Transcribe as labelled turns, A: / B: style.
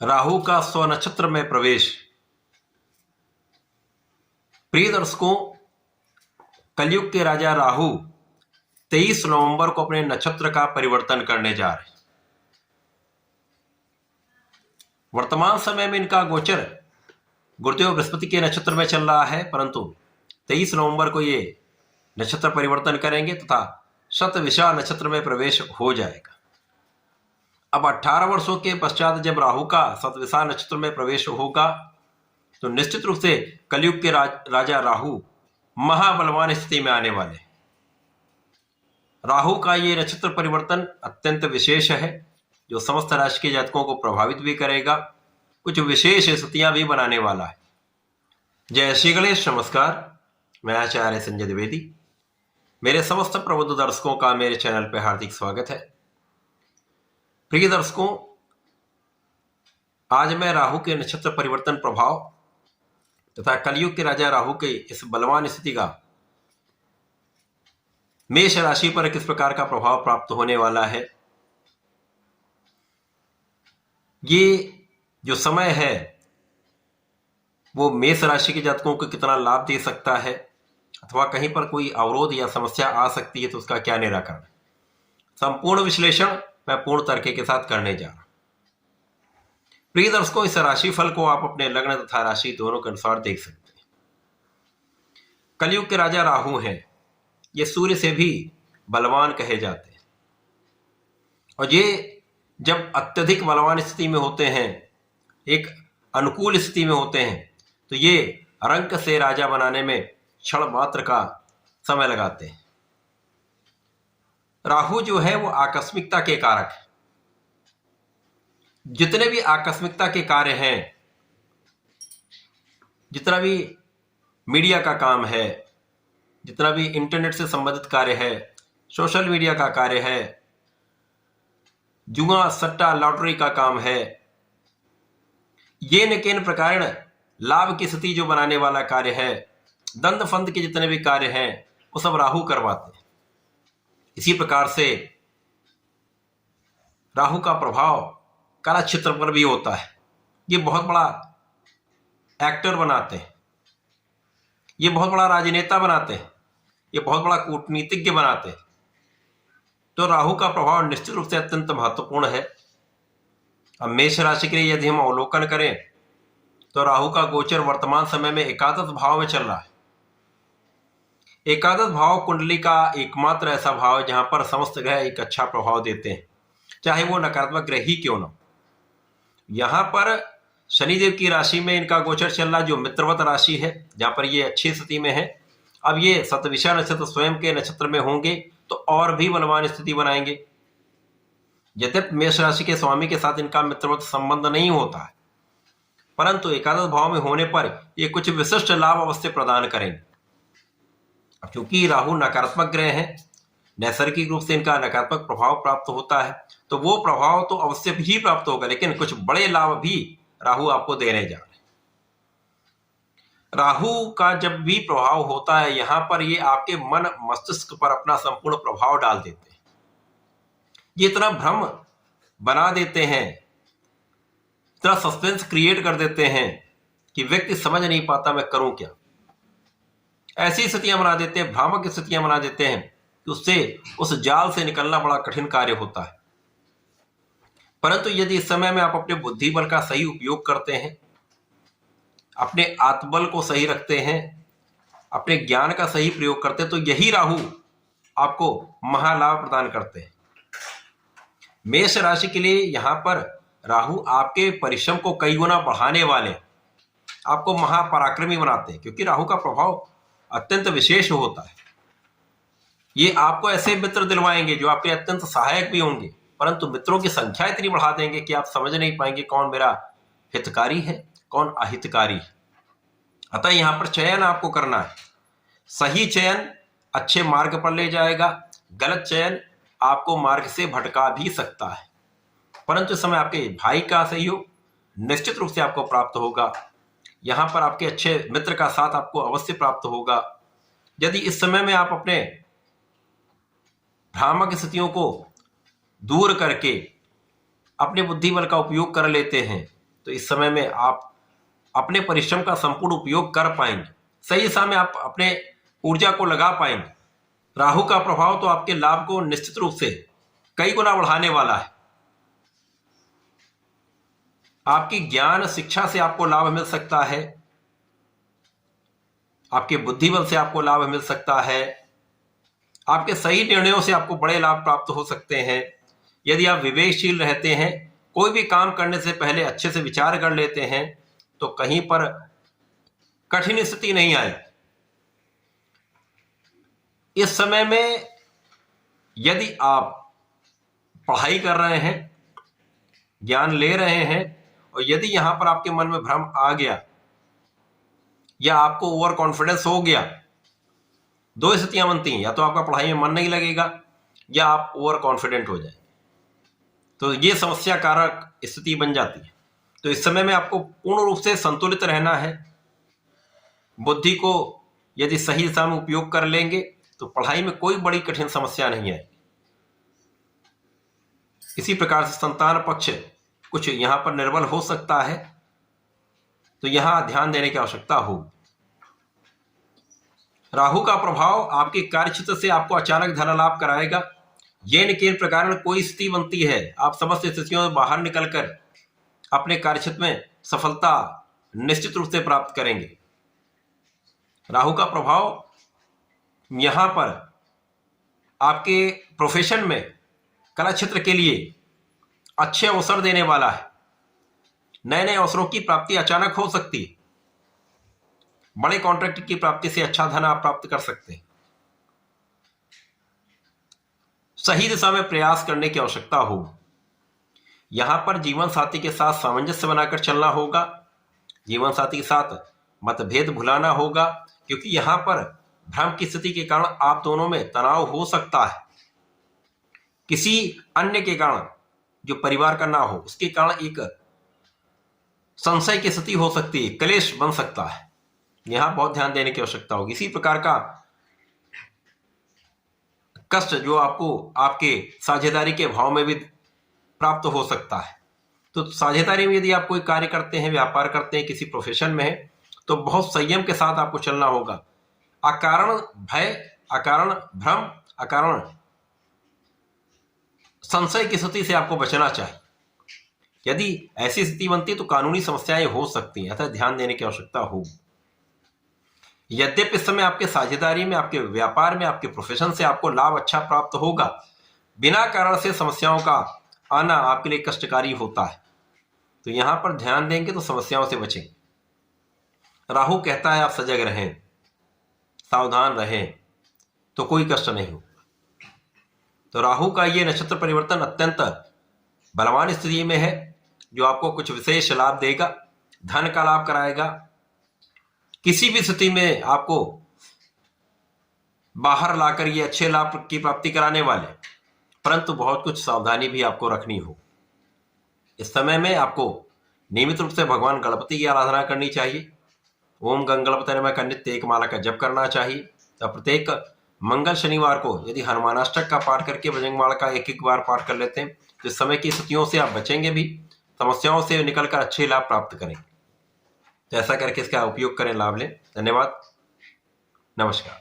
A: राहु का स्वनक्षत्र में प्रवेश। प्रिय दर्शकों, कलयुग के राजा राहु 23 नवंबर को अपने नक्षत्र का परिवर्तन करने जा रहे हैं। वर्तमान समय में इनका गोचर गुरुदेव बृहस्पति के नक्षत्र में चल रहा है, परंतु 23 नवंबर को ये नक्षत्र परिवर्तन करेंगे तथा शतविषा नक्षत्र में प्रवेश हो जाएगा। अब 18 वर्षों के पश्चात जब राहु का शतविषा नक्षत्र में प्रवेश होगा तो निश्चित रूप से कलयुग के राजा राहु महाबलवान स्थिति में आने वाले हैं। राहु का ये नक्षत्र परिवर्तन अत्यंत विशेष है, जो समस्त राशि के जातकों को प्रभावित भी करेगा, कुछ विशेष स्थितियां भी बनाने वाला है। जय श्री गणेश। नमस्कार, मैं आचार्य संजय द्विवेदी। मेरे समस्त प्रबुद्ध दर्शकों का मेरे चैनल पर हार्दिक स्वागत है। प्रिय दर्शकों, आज मैं राहु के नक्षत्र परिवर्तन प्रभाव तथा कलयुग के राजा राहु के इस बलवान स्थिति का मेष राशि पर किस प्रकार का प्रभाव प्राप्त होने वाला है, ये जो समय है वो मेष राशि के जातकों को कितना लाभ दे सकता है अथवा कहीं पर कोई अवरोध या समस्या आ सकती है तो उसका क्या निराकरण है, संपूर्ण विश्लेषण मैं पूर्ण तर्क के साथ करने जा रहा हूं। प्रिय दर्शकों, इस राशि फल को आप अपने लग्न तथा राशि दोनों के अनुसार देख सकते हैं। कलयुग के राजा राहु हैं, ये सूर्य से भी बलवान कहे जाते हैं और ये जब अत्यधिक बलवान स्थिति में होते हैं, एक अनुकूल स्थिति में होते हैं, तो ये रंक से राजा बनाने में क्षण मात्र का समय लगाते हैं। राहु जो है वो आकस्मिकता के कारक है। जितने भी आकस्मिकता के कार्य हैं, जितना भी मीडिया का काम है, जितना भी इंटरनेट से संबंधित कार्य है, सोशल मीडिया का कार्य है, जुआ सट्टा लॉटरी का काम है, ये न केन प्रकार लाभ की स्थिति जो बनाने वाला कार्य है, दंड फंद के जितने भी कार्य हैं वो सब राहु करवाते हैं। इसी प्रकार से राहु का प्रभाव कला क्षेत्र पर भी होता है। ये बहुत बड़ा एक्टर बनाते हैं, ये बहुत बड़ा राजनेता बनाते हैं, ये बहुत बड़ा कूटनीतिज्ञ बनाते हैं। तो राहु का प्रभाव निश्चित रूप से अत्यंत महत्वपूर्ण है। अब मेष राशि के लिए यदि हम अवलोकन करें तो राहु का गोचर वर्तमान समय में एकादश भाव में चल रहा है। एकादश भाव कुंडली का एकमात्र ऐसा भाव है जहां पर समस्त ग्रह एक अच्छा प्रभाव देते हैं, चाहे वो नकारात्मक ग्रह ही क्यों न हो। यहां पर शनिदेव की राशि में इनका गोचर चल रहा, जो मित्रवत राशि है, जहां पर ये अच्छी स्थिति में है। अब ये शतविषा नक्षत्र स्वयं के नक्षत्र में होंगे तो और भी बलवान स्थिति बनाएंगे। यद्यपि मेष राशि के स्वामी के साथ इनका मित्रवत संबंध नहीं होता है, परंतु एकादश भाव में होने पर ये कुछ विशिष्ट लाभ अवश्य प्रदान करेंगे। अब चूंकि राहु नकारात्मक ग्रह है, नैसर्गिक रूप से इनका नकारात्मक प्रभाव प्राप्त होता है, तो वो प्रभाव तो अवश्य भी प्राप्त होगा, लेकिन कुछ बड़े लाभ भी राहु आपको देने जा रहे हैं। राहु का जब भी प्रभाव होता है, यहां पर ये आपके मन मस्तिष्क पर अपना संपूर्ण प्रभाव डाल देते हैं। ये इतना भ्रम बना देते हैं, इतना सस्पेंस क्रिएट कर देते हैं कि व्यक्ति समझ नहीं पाता मैं करूं क्या। ऐसी स्थितियां बना देते हैं, भ्रामक स्थितियां बना देते हैं कि उससे उस जाल से निकलना बड़ा कठिन कार्य होता है। परंतु यदि इस समय में आप अपने बुद्धि बल का सही उपयोग करते हैं, अपने आत्मबल को सही रखते हैं, अपने ज्ञान का सही प्रयोग करते हैं, तो यही राहु आपको महालाभ प्रदान करते हैं। मेष राशि के लिए यहां पर राहु आपके परिश्रम को कई गुना बढ़ाने वाले, आपको महापराक्रमी बनाते हैं, क्योंकि राहु का प्रभाव अत्यंत विशेष होता है। ये आपको ऐसे मित्र दिलवाएंगे जो आपके अत्यंत सहायक भी होंगे, परंतु मित्रों की संख्या इतनी बढ़ा देंगे कि आप समझ नहीं पाएंगे कौन मेरा हितकारी है, कौन अहितकारी है। अतः यहां पर चयन आपको करना है। सही चयन अच्छे मार्ग पर ले जाएगा, गलत चयन आपको मार्ग से भटका भी सकता है। परंतु इस समय आपके भाई का सहयोग निश्चित रूप से आपको प्राप्त होगा। यहां पर आपके अच्छे मित्र का साथ आपको अवश्य प्राप्त होगा। यदि इस समय में आप अपने भ्रामक स्थितियों को दूर करके अपने बुद्धि बल का उपयोग कर लेते हैं तो इस समय में आप अपने परिश्रम का संपूर्ण उपयोग कर पाएंगे। सही दिशा में आप अपने ऊर्जा को लगा पाएंगे। राहु का प्रभाव तो आपके लाभ को निश्चित रूप से कई गुना बढ़ाने वाला है। आपकी ज्ञान शिक्षा से आपको लाभ मिल सकता है, आपके बुद्धि बल से आपको लाभ मिल सकता है, आपके सही निर्णयों से आपको बड़े लाभ प्राप्त हो सकते हैं। यदि आप विवेकशील रहते हैं, कोई भी काम करने से पहले अच्छे से विचार कर लेते हैं, तो कहीं पर कठिन स्थिति नहीं आएगी। इस समय में यदि आप पढ़ाई कर रहे हैं, ज्ञान ले रहे हैं, और यदि यहां पर आपके मन में भ्रम आ गया या आपको ओवर कॉन्फिडेंस हो गया, दो स्थितियां बनती हैं, या तो आपका पढ़ाई में मन नहीं लगेगा या आप ओवर कॉन्फिडेंट हो जाएंगे, तो ये समस्या कारक स्थिति बन जाती है। तो इस समय में आपको पूर्ण रूप से संतुलित रहना है। बुद्धि को यदि सही दिशा में उपयोग कर लेंगे तो पढ़ाई में कोई बड़ी कठिन समस्या नहीं आएगी। इसी प्रकार से संतान पक्ष कुछ यहां पर निर्बल हो सकता है, तो यहां ध्यान देने की आवश्यकता होगी। राहु का प्रभाव आपके कार्यक्षेत्र से आपको अचानक धन लाभ कराएगा। येन केन प्रकार कोई स्थिति बनती है, आप समस्त स्थितियों से बाहर निकलकर अपने कार्यक्षेत्र में सफलता निश्चित रूप से प्राप्त करेंगे। राहु का प्रभाव यहां पर आपके प्रोफेशन में, कला क्षेत्र के लिए अच्छे अवसर देने वाला है। नए नए अवसरों की प्राप्ति अचानक हो सकती है। बड़े कॉन्ट्रैक्ट की प्राप्ति से अच्छा धन आप प्राप्त कर सकते हैं। सही दिशा में प्रयास करने की आवश्यकता होगी। यहां पर जीवन साथी के साथ सामंजस्य बनाकर चलना होगा। जीवन साथी के साथ मतभेद भुलाना होगा, क्योंकि यहां पर भ्रम की स्थिति के कारण आप दोनों में तनाव हो सकता है। किसी अन्य के कारण, जो परिवार का ना हो, उसके कारण एक संशय की स्थिति हो सकती है, क्लेश बन सकता है। यहां बहुत ध्यान देने की आवश्यकता होगी। इसी प्रकार का कष्ट जो आपको आपके साझेदारी के भाव में भी प्राप्त हो सकता है। तो साझेदारी में यदि आप कोई कार्य करते हैं, व्यापार करते हैं, किसी प्रोफेशन में है, तो बहुत संयम के साथ आपको चलना होगा। अकारण भय, अकारण भ्रम, अकारण संशय की स्थिति से आपको बचना चाहिए। यदि ऐसी स्थिति बनती है तो कानूनी समस्याएं हो सकती हैं, अतः ध्यान देने की आवश्यकता होगी। यद्यपि इस समय आपके साझेदारी में, आपके व्यापार में, आपके प्रोफेशन से आपको लाभ अच्छा प्राप्त होगा, बिना कारण से समस्याओं का आना आपके लिए कष्टकारी होता है। तो यहां पर ध्यान देंगे तो समस्याओं से बचेंगे। राहु कहता है आप सजग रहें, सावधान रहें, तो कोई कष्ट नहीं हो। तो राहु का ये नक्षत्र परिवर्तन अत्यंत बलवान स्थिति में है, जो आपको कुछ विशेष लाभ देगा, धन का लाभ कराएगा। किसी भी स्थिति में आपको बाहर लाकर ये अच्छे लाभ की प्राप्ति कराने वाले, परंतु बहुत कुछ सावधानी भी आपको रखनी हो। इस समय में आपको नियमित रूप से भगवान गणपति की आराधना करनी चाहिए। ओम गंग गणपति नमः का नित्य एक माला का जप करना चाहिए। तो प्रत्येक मंगल शनिवार को यदि हनुमानाष्टक का पाठ करके बजरंग माला का एक एक बार पाठ कर लेते हैं, तो इस समय की स्थितियों से आप बचेंगे भी, समस्याओं से निकलकर अच्छे लाभ प्राप्त करेंगे। तो ऐसा करके इसका उपयोग करें, लाभ लें। धन्यवाद, नमस्कार।